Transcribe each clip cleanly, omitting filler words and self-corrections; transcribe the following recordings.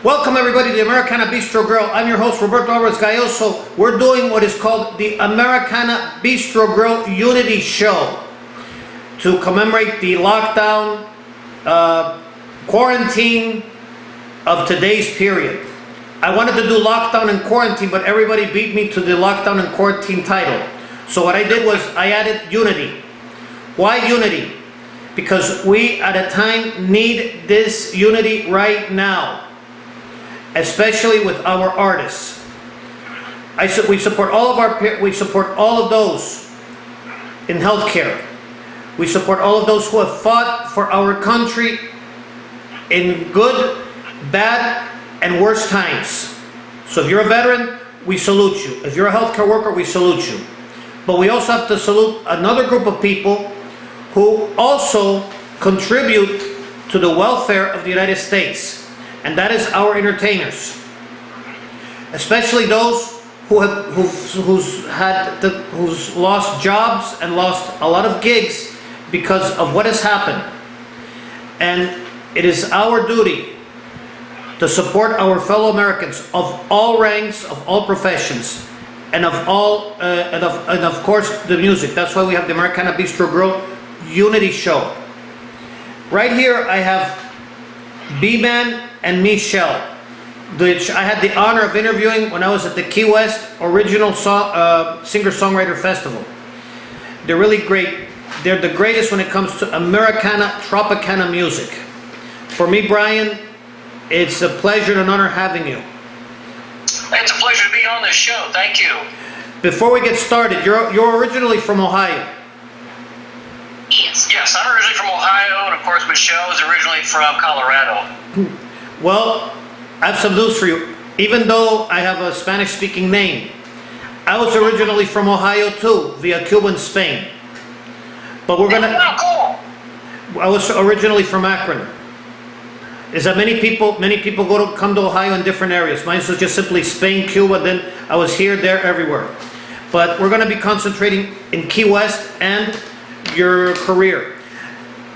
Welcome everybody to the Americana Bistro Grill. I'm your host Roberto Alvarez-Galloso. We're doing what is called the Americana Bistro Grill Unity Show to commemorate the lockdown, quarantine of today's period. I wanted to do lockdown and quarantine, but everybody beat me to the lockdown and quarantine title. So what I did was I added unity. Why unity? Because we at a time need this unity right now, especially with our artists. We support all of those in healthcare. We support all of those who have fought for our country in good, bad, and worse times. So if you're a veteran, we salute you. If you're a healthcare worker, we salute you. But we also have to salute another group of people who also contribute to the welfare of the United States, and that is our entertainers, especially those who's lost jobs and lost a lot of gigs because of what has happened. And it is our duty to support our fellow Americans of all ranks, of all professions, and of course the music. That's why we have the Americana Bistro Grill Unity Show. Right here I have B-Man and Michelle, which I had the honor of interviewing when I was at the Key West Original Singer-Songwriter Festival. They're really great. They're the greatest when it comes to Americana, Tropicana music. For me, Brian, it's a pleasure and an honor having you. It's a pleasure to be on this show. Thank you. Before we get started, you're originally from Ohio. Yes, I'm originally from Ohio, and of course Michelle is originally from Colorado. Well, I have some news for you. Even though I have a Spanish-speaking name, I was originally from Ohio too, via Cuba and Spain. But we're gonna. Oh, cool. I was originally from Akron. Is that many people come to Ohio in different areas. Mine was just simply Spain, Cuba. Then I was here, there, everywhere. But we're going to be concentrating in Key West and your career.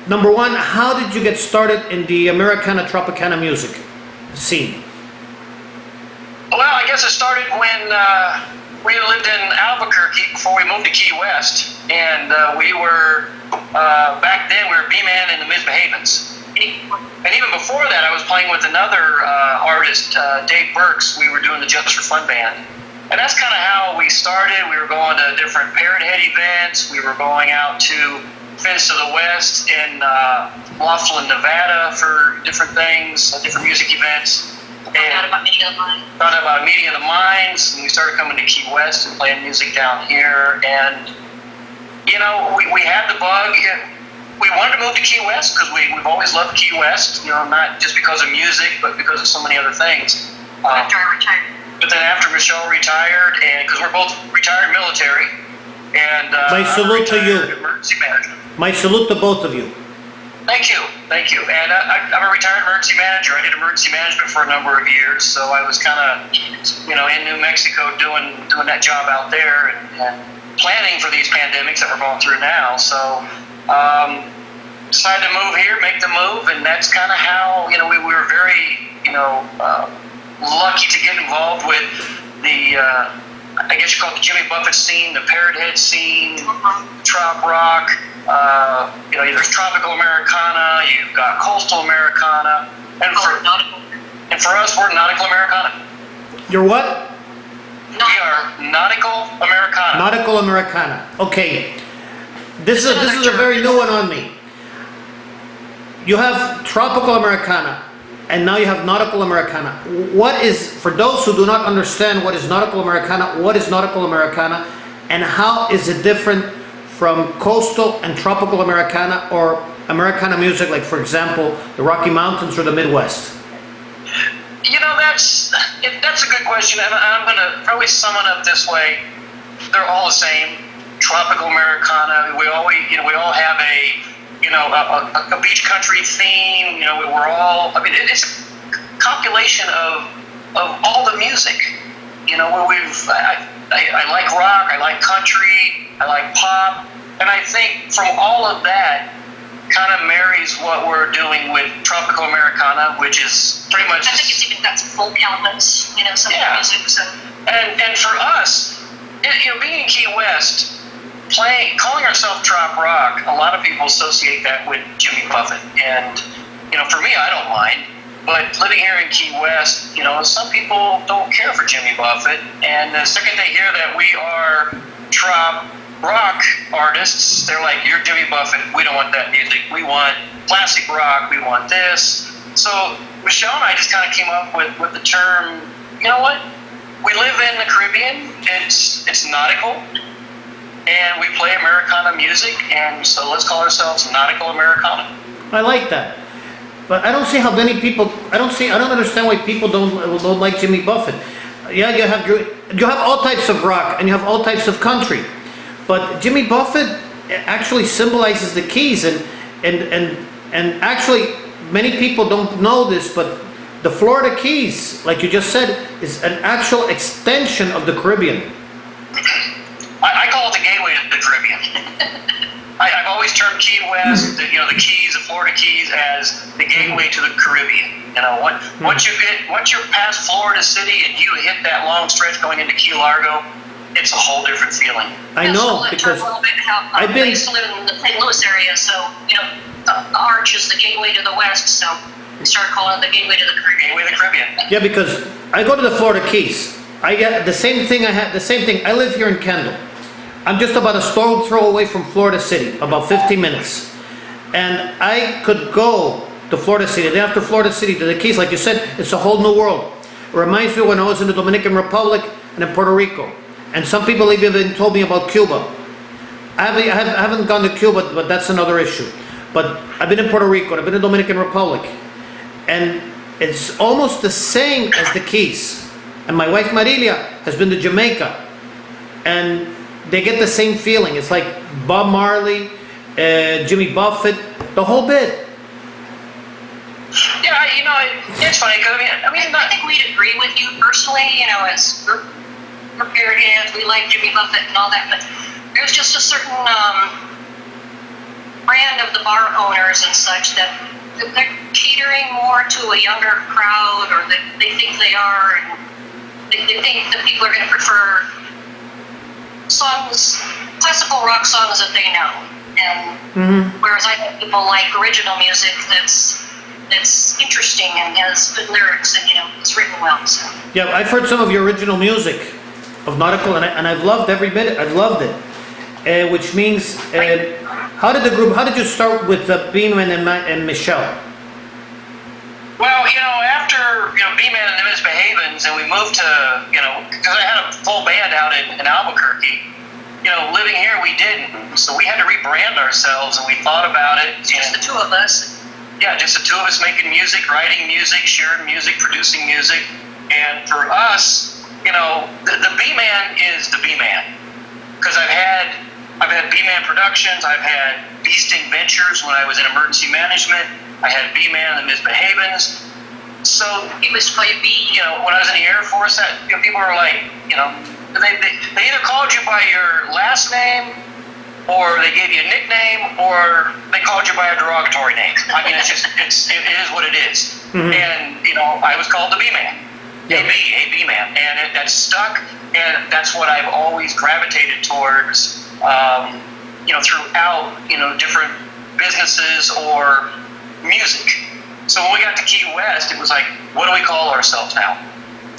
Number one, how did you get started in the Americana Tropicana music scene? Well, I guess it started when we lived in Albuquerque before we moved to Key West, and we were back then we were B-Man and the Misbehavens. And even before that, I was playing with another artist, Dave Burks. We were doing the Just for Fun band. And that's kind of how we started. We were going to different Parrot Head events. We were going out to Fence to the West in Laughlin, Nevada for different things, different music events. Found out about Meeting of the Minds. Found out about Meeting of the Minds. And we started coming to Key West and playing music down here. And, you know, we had the bug. We wanted to move to Key West because we've always loved Key West, you know, not just because of music, but because of so many other things. After I retired. But then after Michelle retired, and because we're both retired military, and My salute to you. Emergency management. My salute to both of you. Thank you. And I'm a retired emergency manager. I did emergency management for a number of years, so I was kind of, you know, in New Mexico doing that job out there and planning for these pandemics that we're going through now. So. Decided to move here, make the move, and that's kind of how, you know, we were very, you know, lucky to get involved with the, I guess you call it the Jimmy Buffett scene, the Parrot Head scene, trop rock, you know, there's tropical Americana, you've got coastal Americana, and for us, we're nautical Americana. You're what? We are nautical Americana. Nautical Americana. Okay. This is a very new one on me. You have tropical Americana, and now you have nautical Americana. What is, for those who do not understand what is nautical Americana, what is nautical Americana, and how is it different from coastal and tropical Americana or Americana music, like for example, the Rocky Mountains or the Midwest? You know, that's a good question, and I'm going to probably sum it up this way. They're all the same. Tropical Americana. We all have a beach country theme. You know, we're all. I mean, it's a compilation of all the music. You know, where I like rock. I like country. I like pop. And I think from all of that kind of marries what we're doing with Tropical Americana, which is pretty much. I think it's even got some folk elements, some of the music. So. And for us, being in Key West, calling ourselves trop rock, a lot of people associate that with Jimmy Buffett, and for me, I don't mind. But living here in Key West, some people don't care for Jimmy Buffett, and the second they hear that we are trop rock artists, they're like, "You're Jimmy Buffett. We don't want that music. We want classic rock. We want this." So Michelle and I just kind of came up with the term. You know what? We live in the Caribbean. It's nautical, and we play Americana music, and so let's call ourselves Nautical Americana. I like that. But I don't see how many people. I don't understand why people don't like Jimmy Buffett. Yeah, you have all types of rock and you have all types of country, but Jimmy Buffett actually symbolizes the Keys, and actually many people don't know this, but the Florida Keys, like you just said, is an actual extension of the Caribbean. I call it the gateway to the Caribbean. I've always termed Key West, the Keys, the Florida Keys, as the gateway to the Caribbean. Once you're past Florida City and you hit that long stretch going into Key Largo, it's a whole different feeling. I know, because I used to live in the St. Louis area, so the Arch is the gateway to the West, so we started calling it the gateway to the Caribbean. Gateway to the Caribbean. Yeah, because I go to the Florida Keys. I get the same thing. I live here in Kendall. I'm just about a stone's throw away from Florida City, about 50 minutes. And I could go to Florida City. Then after Florida City to the Keys, like you said, it's a whole new world. It reminds me when I was in the Dominican Republic and in Puerto Rico. And some people even told me about Cuba. I haven't gone to Cuba, but that's another issue. But I've been in Puerto Rico, I've been in the Dominican Republic. And it's almost the same as the Keys. And my wife Marilia has been to Jamaica. And they get the same feeling. It's like Bob Marley, Jimmy Buffett, the whole bit. Yeah, it's funny because I think we'd agree with you personally. As we're Caribbeans, we like Jimmy Buffett and all that, but there's just a certain brand of the bar owners and such that they're catering more to a younger crowd, or that they think they are, and they think that people are going to prefer songs, classical rock songs that they know, and whereas I think people like original music that's interesting and has good lyrics and it's written well. So. Yeah, I've heard some of your original music of Nautical, and I've loved every bit. I've loved it, which means how did you start with Beeman and Michelle? Well, after B-Man and the Misbehavens, and we moved to because I had a full band out in Albuquerque. Living here we didn't, so we had to rebrand ourselves, and we thought about it. Just the two of us. Yeah, just the two of us making music, writing music, sharing music, producing music, and for us, the B-Man is the B-Man, because I've had B-Man Productions, I've had Beasting Ventures when I was in emergency management. I had B-Man and the Misbehavens. So people used to call you B. When I was in the Air Force, people were like, they either called you by your last name, or they gave you a nickname, or they called you by a derogatory name. It is what it is. Mm-hmm. And I was called the B-Man, a B-Man, and that stuck, and that's what I've always gravitated towards. Throughout different businesses or music. So when we got to Key West, it was like, what do we call ourselves now?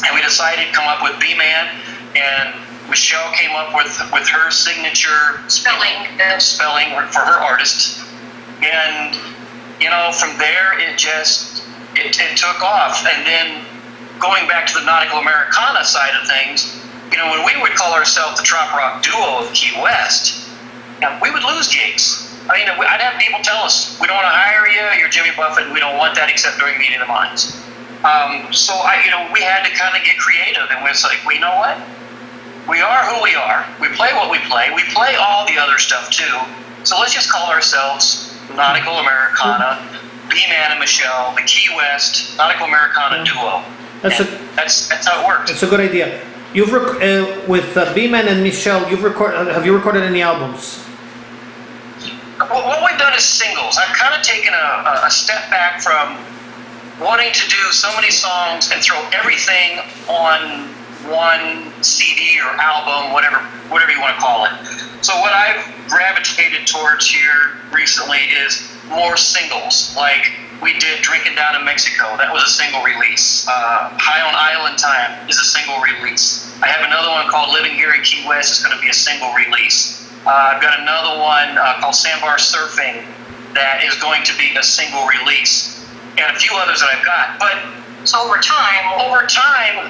And we decided to come up with B-Man, and Michelle came up with her signature spelling for her artist. And from there it took off. And then going back to the Nautical Americana side of things, when we would call ourselves the trop rock duo of Key West, we would lose gigs. I'd have people tell us, we don't want to hire you, you're Jimmy Buffett, and we don't want that except during Meeting of the Minds. So we had to kind of get creative, and it's like, you know what? We are who we are. We play what we play. We play all the other stuff too. So let's just call ourselves Nautical Americana, B-Man and Michelle, the Key West Nautical Americana duo. That's how it works. It's a good idea. You've with B-Man and Michelle, have you recorded any albums? what we've done is singles. I've kind of taken a step back from wanting to do so many songs and throw everything on one CD or album, whatever you want to call it. So what I've gravitated towards here recently is more singles. Like we did Drinking Down in Mexico. That was a single release. High on Island Time is a single release. I have another one called Living Here in Key West. It's going to be a single release. I've got another one called Sandbar Surfing that is going to be a single release, and a few others that I've got. But So over time,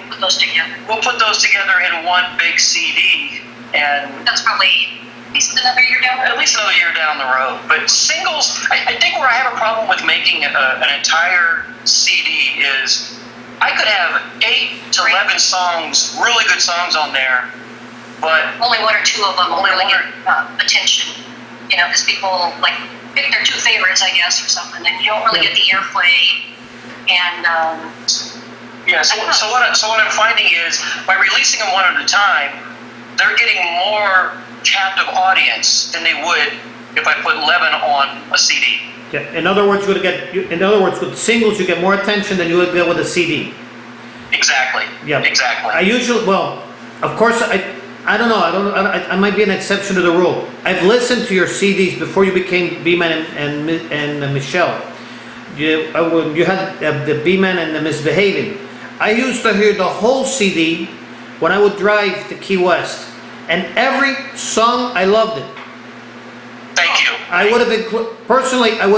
put those together. we'll put those together in one big CD, and That's probably at least another year down the at road. least another year down the road. But singles, I think where I have a problem with making an entire CD is I could have 8 to 11 songs, really good songs on there, but Only one or two of them will Only really one get attention. You know, because people like pick their two favorites, I guess, or something, and you don't really get the airplay. And yeah. So what I'm finding is by releasing them one at a time, they're getting more captive audience than they would if I put 11 on a CD. Yeah. In other words, with singles, you get more attention than you would get with a CD. Exactly. Yeah. Exactly. I usually, well, of course, I don't know. I might be an exception to the rule. I've listened to your CDs before you became B-Man and Michelle. You had the B-Man and the Misbehaving. I used to hear the whole CD when I would drive to Key West, and every song I loved it. Thank you. I would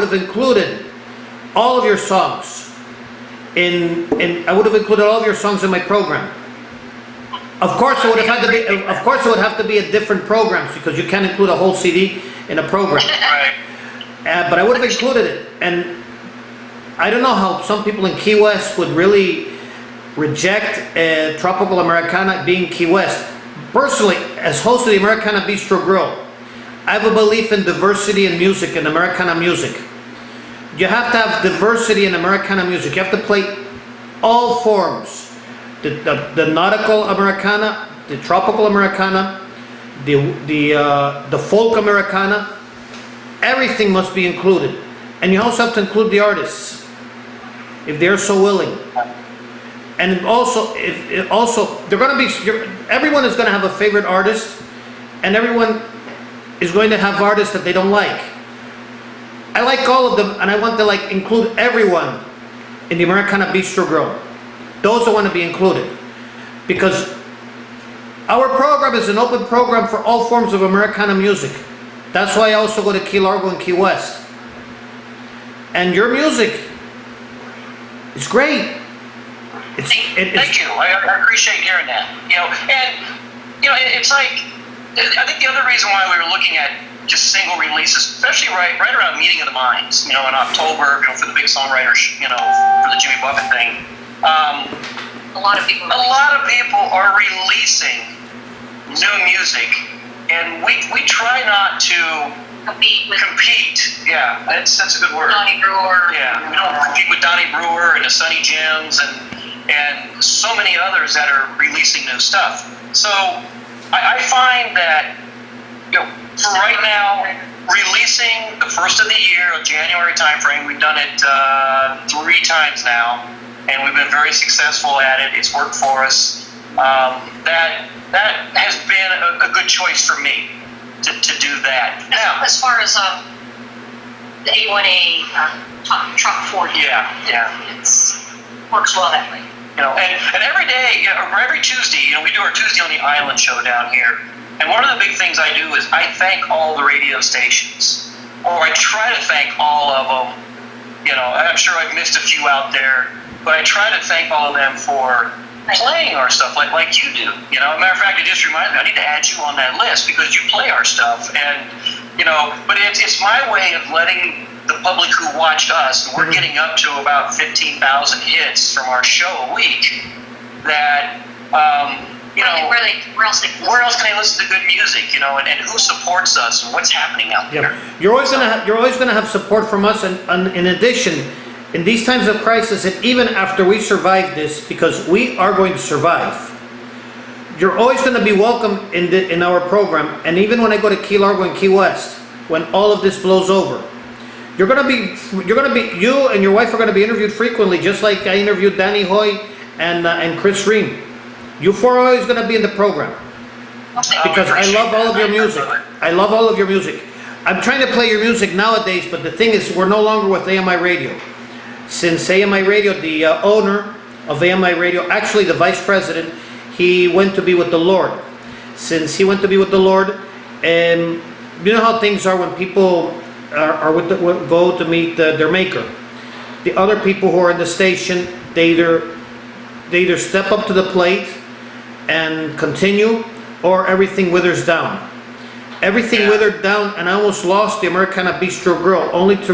have included all of your songs I would have included all of your songs in my program. Of course, it would have to be a different programs because you can't include a whole CD in a program. Right. But I would have included it, and I don't know how some people in Key West would really reject Tropical Americana being Key West. Personally, as host of the Americana Bistro Grill, I have a belief in diversity in music, in Americana music. You have to have diversity in Americana music. You have to play all forms. The nautical Americana, the tropical Americana, the folk Americana. Everything must be included. And you also have to include the artists, if they're so willing. And also, everyone is going to have a favorite artist, and everyone is going to have artists that they don't like. I like all of them, and I want to include everyone in the Americana Bistro Grill. Those that want to be included, because our program is an open program for all forms of Americana music. That's why I also go to Key Largo and Key West. And your music is great. Thank you. I appreciate hearing that. It's like I think the other reason why we were looking at just single releases, especially right around Meeting of the Minds, in October, for the big songwriters, for the Jimmy Buffett thing. a lot of people are releasing new music, and we try not to compete. Yeah, that's a good word. Donnie Brewer. Yeah, we don't compete with Donnie Brewer and the Sunny Gems and so many others that are releasing new stuff. So I find that for right now, releasing the first of the year, January timeframe, we've done it 3 times now, and we've been very successful at it. It's worked for us. That has been a good choice for me to do that. Now, As far as the A1A truck 40, it's works well that way. And every day, or every Tuesday, we do our Tuesday on the Island show down here. And one of the big things I do is I thank all the radio stations, or I try to thank all of them. I'm sure I've missed a few out there, but I try to thank all of them for playing our stuff like you do. Matter of fact, it just reminds me, I need to add you on that list because you play our stuff. And, but it's my way of letting the public who watched us, and we're getting up to about 15,000 hits from our show a week, that, where else can I listen to good music, and who supports us and what's happening out there? You're always gonna have support from us, and in addition, in these times of crisis, and even after we survive this, because we are going to survive, you're always going to be welcome in our program. And even when I go to Key Largo and Key West, when all of this blows over. You and your wife are gonna be interviewed frequently, just like I interviewed Danny Hoy and Chris Ream. You four are always gonna be in the program because I love all of your music. I love all of your music. I'm trying to play your music nowadays, but the thing is, we're no longer with AMI Radio. Since AMI Radio, the owner of AMI Radio, actually the vice president, he went to be with the Lord. Since he went to be with the Lord, and you know how things are when people go to meet their maker. The other people who are in the station, they either step up to the plate and continue, or everything withers down. Everything withered down, and I almost lost the Americana Bistro Grill, only to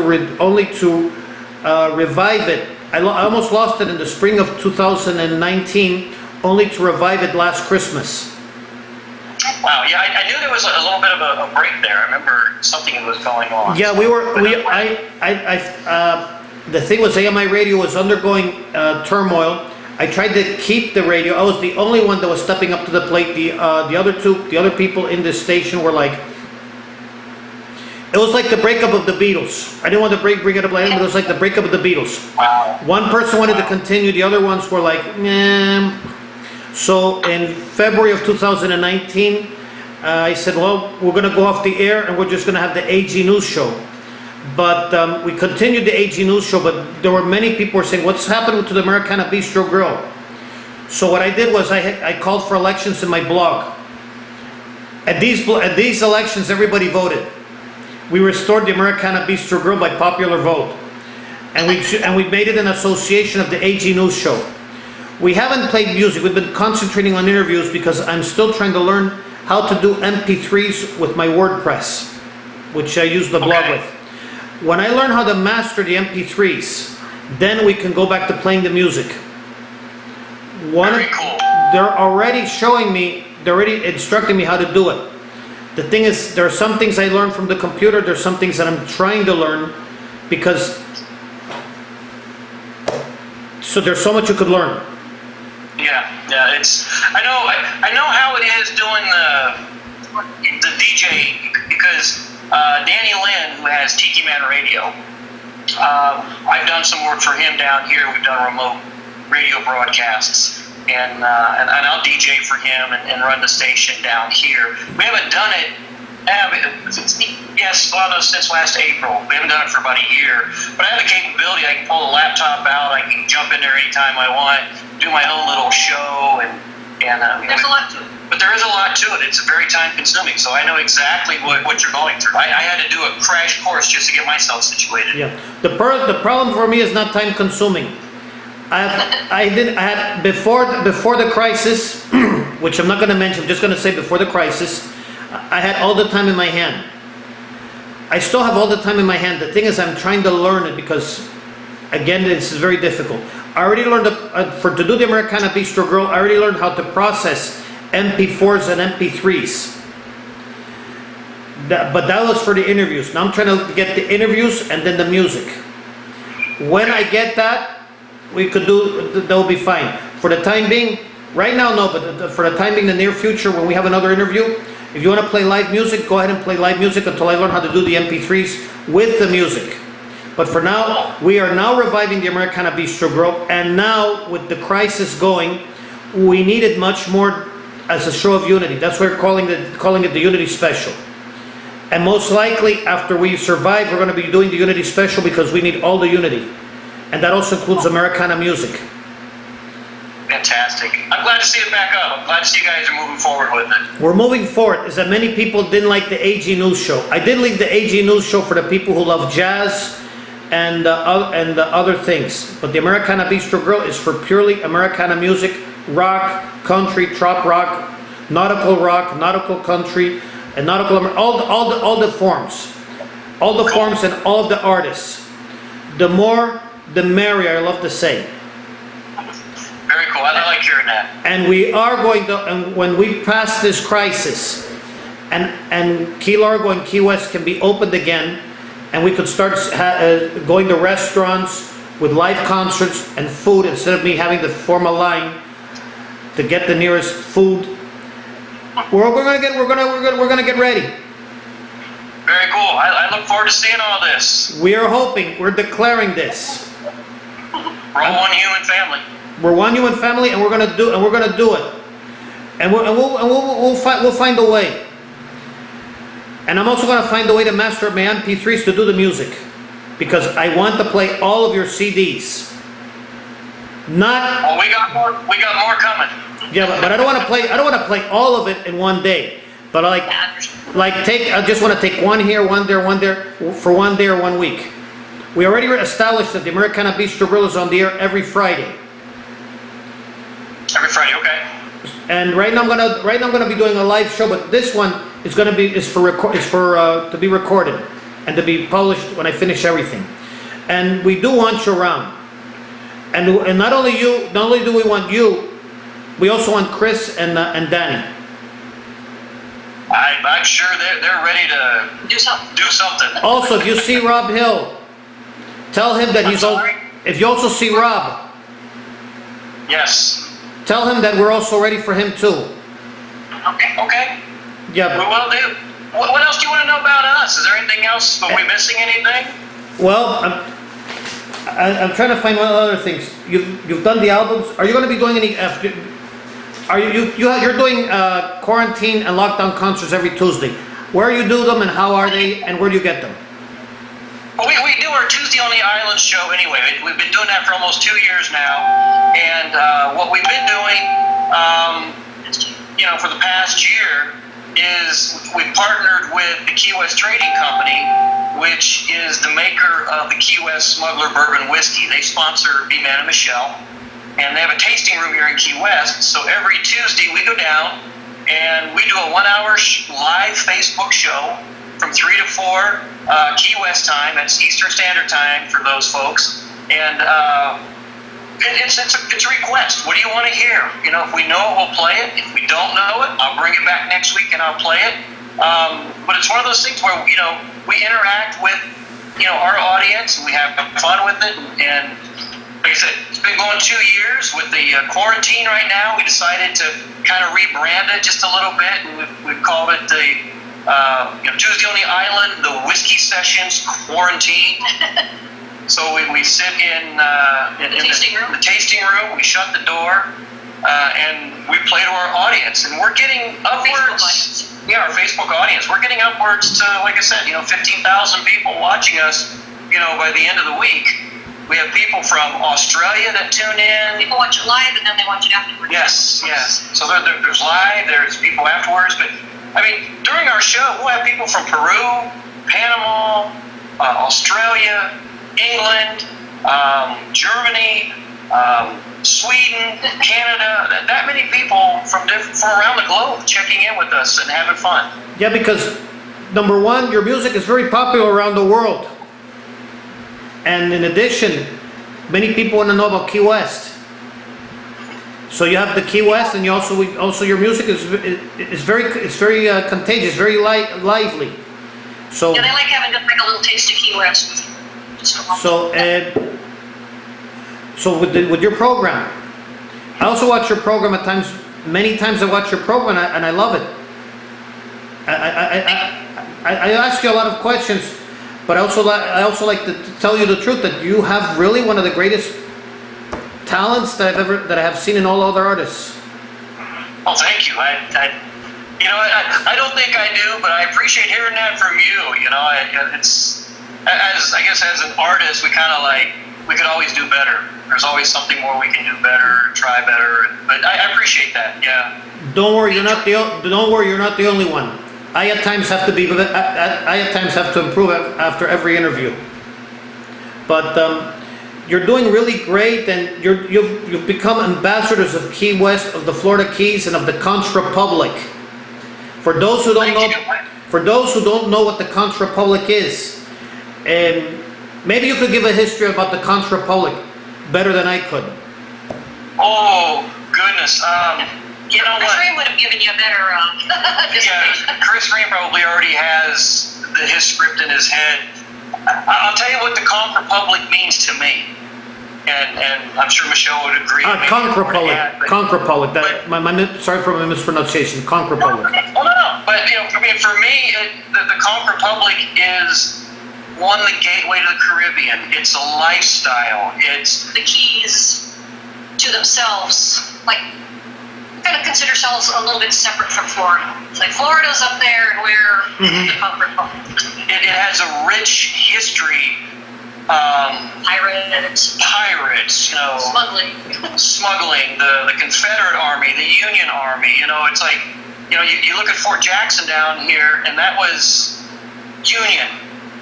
revive it. I almost lost it in the spring of 2019, only to revive it last Christmas. Wow, yeah, I knew there was a little bit of a break there. I remember something was going on. Yeah, the thing was, AMI Radio was undergoing turmoil. I tried to keep the radio. I was the only one that was stepping up to the plate. The other people in this station were like, it was like the breakup of the Beatles. I didn't want to bring it up like that, but it was like the breakup of the Beatles. Wow. One person wanted to continue, the other ones were like, nah. So in February of 2019, I said, well, we're going to go off the air and we're just going to have the AG News Show. But we continued the AG News Show, but there were many people were saying, what's happening to the Americana Bistro Grill? So what I did was I called for elections in my blog. At these elections, everybody voted. We restored the Americana Bistro Grill by popular vote. And we made it an association of the AG News Show. We haven't played music. We've been concentrating on interviews because I'm still trying to learn how to do MP3s with my WordPress, which I use the blog with. When I learn how to master the MP3s, then we can go back to playing the music. Very cool. They're already instructing me how to do it. The thing is, there are some things I learned from the computer, there's some things that I'm trying to learn because there's so much you could learn. Yeah, I know how it is doing the DJ because Danny Lynn, who has Tiki Man Radio, I've done some work for him down here. We've done remote radio broadcasts, and I'll DJ for him and run the station down here. We haven't done it. Since last April. We haven't done it for about a year. But I have the capability. I can pull the laptop out. I can jump in there anytime I want. Do my own little show, and There's a lot to it. But there is a lot to it. It's very time consuming. So I know exactly what you're going through. I had to do a crash course just to get myself situated. Yeah. The problem for me is not time consuming. I had before the crisis, which I'm not going to mention. I'm just going to say before the crisis, I had all the time in my hand. I still have all the time in my hand. The thing is, I'm trying to learn it because, again, this is very difficult. I already learned to do the Americana Bistro Grill. I already learned how to process MP4s and MP3s. But that was for the interviews. Now I'm trying to get the interviews and then the music. When I get that, that will be fine. For the time being, right now, no, but for the time being, the near future, when we have another interview, if you want to play live music, go ahead and play live music until I learn how to do the MP3s with the music. But for now, we are now reviving the Americana Bistro Grill, and now with the crisis going, we need it much more as a show of unity. That's why we're calling it the Unity Special. And most likely, after we survive, we're going to be doing the Unity Special because we need all the unity. And that also includes Americana music. Fantastic. I'm glad to see it back up. I'm glad to see you guys are moving forward with it. We're moving forward. Is that many people didn't like the AG News Show. I did leave the AG News Show for the people who love jazz and other things. But the Americana Bistro Grill is for purely Americana music, rock, country, trop rock, nautical country, and nautical, all the forms. All the forms and all of the artists. The more, the merrier, I love to say. Very cool. I like hearing that. And we are going to, and when we pass this crisis, and Key Largo and Key West can be opened again, and we could start going to restaurants with live concerts and food instead of me having to form a line to get the nearest food. We're gonna get ready. Very cool. I look forward to seeing all this. We are hoping, we're declaring this. We're all one human family. We're one human family, and we're gonna do it. And we'll find a way. And I'm also gonna find a way to master my MP3s to do the music, because I want to play all of your CDs. Not. Well, we got more coming. Yeah, but I don't want to play. I don't want to play all of it in one day. But I just want to take one here, one there, for one day or 1 week. We already established that the Americana Bistro Grill is on the air every Friday. Every Friday, okay. And right now I'm gonna be doing a live show, but this one is to be recorded and to be published when I finish everything. And we do want you around. And not only do we want you, we also want Chris and Danny. I'm sure they're ready to do something. Also, if you see Rob Hill, tell him that if you also see Rob, yes, tell him that we're also ready for him too. Okay. Yeah. We will do. What else do you want to know about us? Is there anything else? Are we missing anything? Well, I'm trying to find one other things. You've done the albums. Are you going to be doing any after? You're doing quarantine and lockdown concerts every Tuesday. Where you do them and how are they and where do you get them? Well, we do our Tuesday on the Island show anyway. We've been doing that for almost 2 years now, and what we've been doing, for the past year, is we've partnered with the Key West Trading Company, which is the maker of the Key West Smuggler Bourbon Whiskey. They sponsor B-Man and Michelle, and they have a tasting room here in Key West. So every Tuesday we go down and we do a 1 hour live Facebook show from 3 to 4 Key West time. That's Eastern Standard Time for those folks. And it's a request. What do you want to hear? If we know it, we'll play it. If we don't know it, I'll bring it back next week and I'll play it. But it's one of those things where we interact with our audience. We have fun with it, and like I said, it's been going 2 years. With the quarantine right now, we decided to kind of rebrand it just a little bit, and we've called it the Tuesday on the Island, the Whiskey Sessions Quarantine. So we sit in the tasting room. We shut the door, and we play to our audience, and we're getting upwards. Yeah, our Facebook audience. We're getting upwards to, like I said, 15,000 people watching us. By the end of the week. We have people from Australia that tune in. People watch it live and then they watch it afterwards. Yes. So there's live, there's people afterwards. But, during our show, we'll have people from Peru, Panama, Australia, England, Germany, Sweden, Canada. That many people from around the globe checking in with us and having fun. Yeah, because number one, your music is very popular around the world. And in addition, many people want to know about Key West. So you have the Key West, and you also your music is very contagious, very lively. So yeah, they like having just like a little taste of Key West. So with your program, I also watch your program at times. Many times I watch your program and I love it. I ask you a lot of questions. But I also like to tell you the truth that you have really one of the greatest talents that I have seen in all other artists. Well, thank you. I don't think I do, but I appreciate hearing that from you. It's as an artist, we kind of we could always do better. There's always something more we can do better, try better. But I appreciate that. Yeah. Don't worry, you're not the only one. I at times have to improve after every interview. But you're doing really great, and you've become ambassadors of Key West, of the Florida Keys, and of the Conch Republic. For those who don't know what the Conch Republic is, maybe you could give a history about the Conch Republic better than I could. Oh goodness. You know what? Chris Green would have given you a better Chris Green probably already has his script in his head. I'll tell you what the Conch Republic means to me, and I'm sure Michelle would agree. Conch Republic. Sorry for my mispronunciation. Conch Republic. No. But I mean, for me, the Conch Republic is the gateway to the Caribbean. It's a lifestyle. It's The Keys to themselves, like, kind of consider ourselves a little bit separate from Florida. It's like Florida's up there, and we're the Conch Republic. it has a rich history. Pirates, smuggling, the Confederate Army, the Union Army. It's like, you look at Fort Jackson down here, and that was Union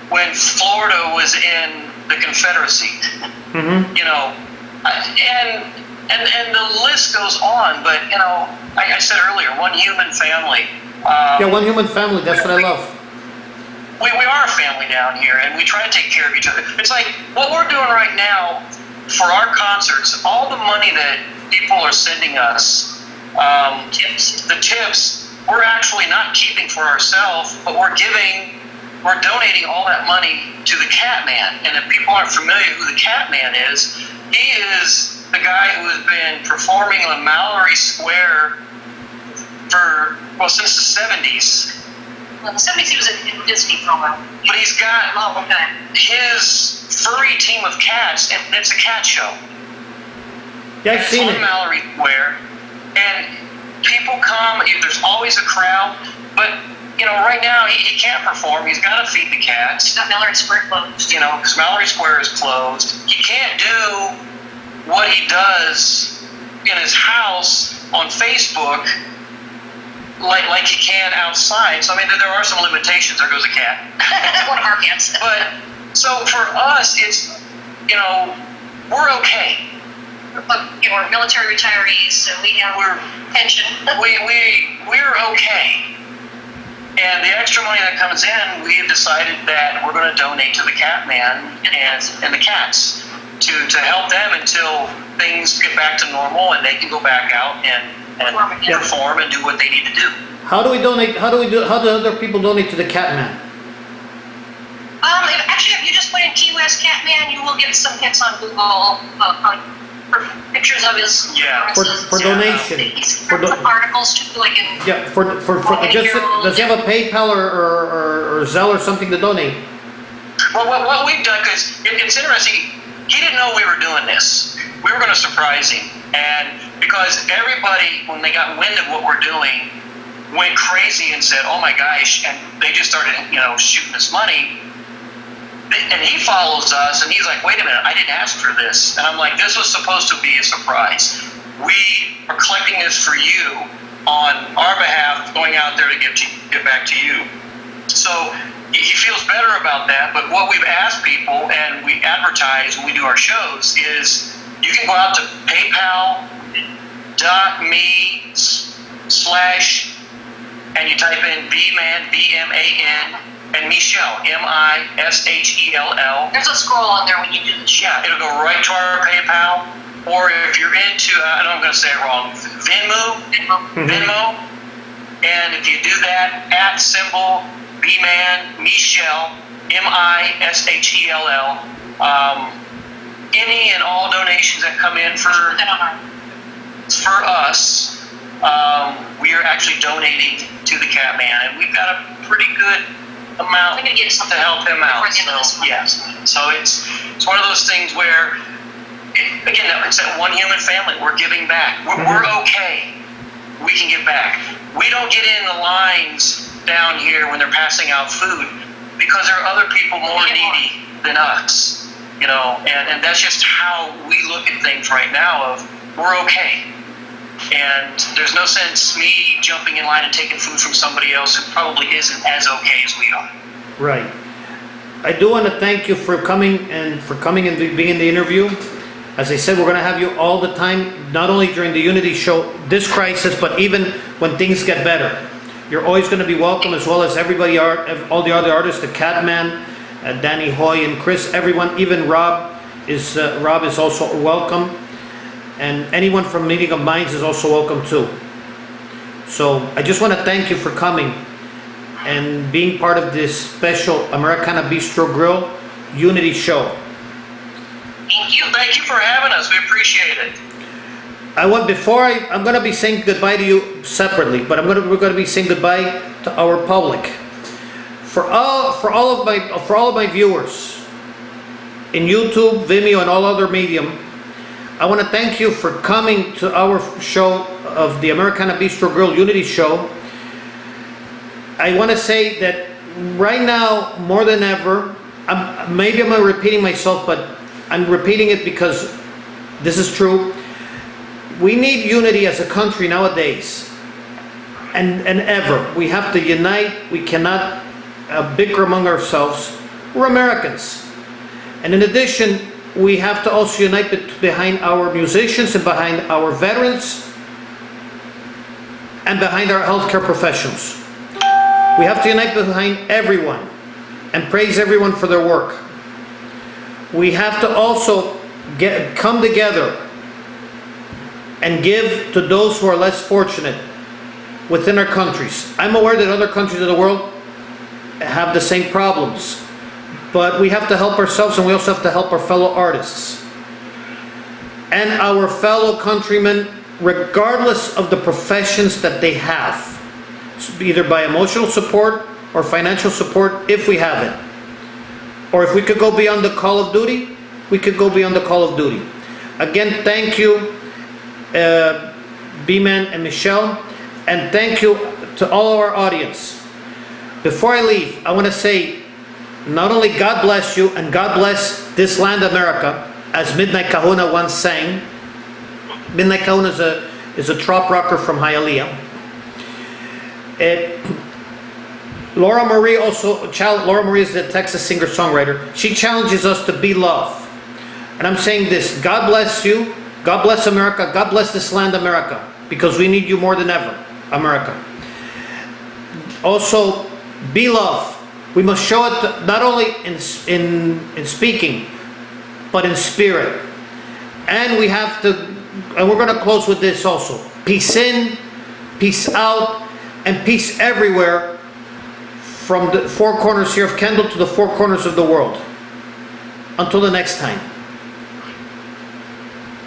when Florida was in the Confederacy. And the list goes on. But I said earlier, one human family. One human family. That's what I love. We are a family down here, and we try to take care of each other. It's like what we're doing right now for our concerts, all the money that people are sending us, the tips, we're actually not keeping for ourselves, but we're donating all that money to the Catman. And if people aren't familiar who the Catman is, he is the guy who has been performing on Mallory Square since the 70s. Well, in the 70s he was in Disney for a while. But he's got his furry team of cats, and it's a cat show. Yeah, I've seen it. It's on Mallory Square, and people come. There's always a crowd, but right now he can't perform. He's got to feed the cats. He's got Mallory Square closed. Because Mallory Square is closed. He can't do what he does in his house on Facebook like he can outside. So I mean, there are some limitations. There goes a cat. One of our cats. But so for us, it's we're okay. We're military retirees, so we have pension. We're okay. And the extra money that comes in, we have decided that we're going to donate to the Catman and the cats to help them until things get back to normal and they can go back out and perform and do what they need to do. How do we donate? How do other people donate to the Catman? Actually, if you just put in Key West Catman, you will get some hits on Google for pictures of his for donation. He's got some articles too, like in does he have a PayPal or Zelle or something to donate? Well, what we've done, because it's interesting, he didn't know we were doing this. We were going to surprise him, and because everybody, when they got wind of what we're doing, went crazy and said, "Oh my gosh!" and they just started, shooting us money. And he follows us, and he's like, "Wait a minute, I didn't ask for this." And I'm like, "This was supposed to be a surprise. We are collecting this for you on our behalf, going out there to get back to you." So he feels better about that. But what we've asked people, and we advertise when we do our shows, is you can go out to PayPal.me/ and you type in BMAN, BMAN, and Michelle, Mishell. There's a scroll on there when you do the show. Yeah, it'll go right to our PayPal. Or if you're into, I know I'm going to say it wrong, Venmo. And if you do that, @symbol BMAN, Michelle, Mishell. Any and all donations that come in for us, we are actually donating to the Catman, and we've got a pretty good amount to help him out. So, yes. So it's one of those things where, again, it's that one human family. We're giving back. We're okay. We can give back. We don't get in the lines down here when they're passing out food because there are other people more needy than us. And that's just how we look at things right now. Of we're okay. And there's no sense me jumping in line and taking food from somebody else who probably isn't as okay as we are. Right. I do want to thank you for coming and being in the interview. As I said, we're going to have you all the time, not only during the Unity show, this crisis, but even when things get better. You're always going to be welcome, as well as everybody, all the other artists, the Catman, Danny Hoy and Chris, everyone, even Rob is also welcome. And anyone from Meeting of Minds is also welcome too. So I just want to thank you for coming and being part of this special Americana Bistro Grill Unity show. Thank you for having us. We appreciate it. I'm going to be saying goodbye to you separately, but we're going to be saying goodbye to our public. For all of my viewers in YouTube, Vimeo, and all other medium, I want to thank you for coming to our show of the Americana Bistro Grill Unity Show. I want to say that right now, more than ever, maybe I'm repeating myself, but I'm repeating it because this is true. We need unity as a country nowadays, and ever. We have to unite. We cannot bicker among ourselves. We're Americans. And in addition, we have to also unite behind our musicians and behind our veterans and behind our healthcare professionals. We have to unite behind everyone and praise everyone for their work. We have to also come together and give to those who are less fortunate within our countries. I'm aware that other countries of the world have the same problems, but we have to help ourselves, and we also have to help our fellow artists and our fellow countrymen, regardless of the professions that they have, either by emotional support or financial support if we have it. Or if we could go beyond the call of duty, we could go beyond the call of duty. Again, thank you, B-Man and Michelle, and thank you to all of our audience. Before I leave, I want to say, not only God bless you and God bless this land, America, as Midnight Kahuna once sang. Midnight Kahuna is a trop rocker from Hialeah. Laura Marie is a Texas singer-songwriter. She challenges us to be love. And I'm saying this, God bless you, God bless America, God bless this land, America, because we need you more than ever, America. Also, be love. We must show it not only in speaking, but in spirit. And we have to, and we're going to close with this also. Peace in, peace out, and peace everywhere, from the four corners here of Kendall to the four corners of the world. Until the next time.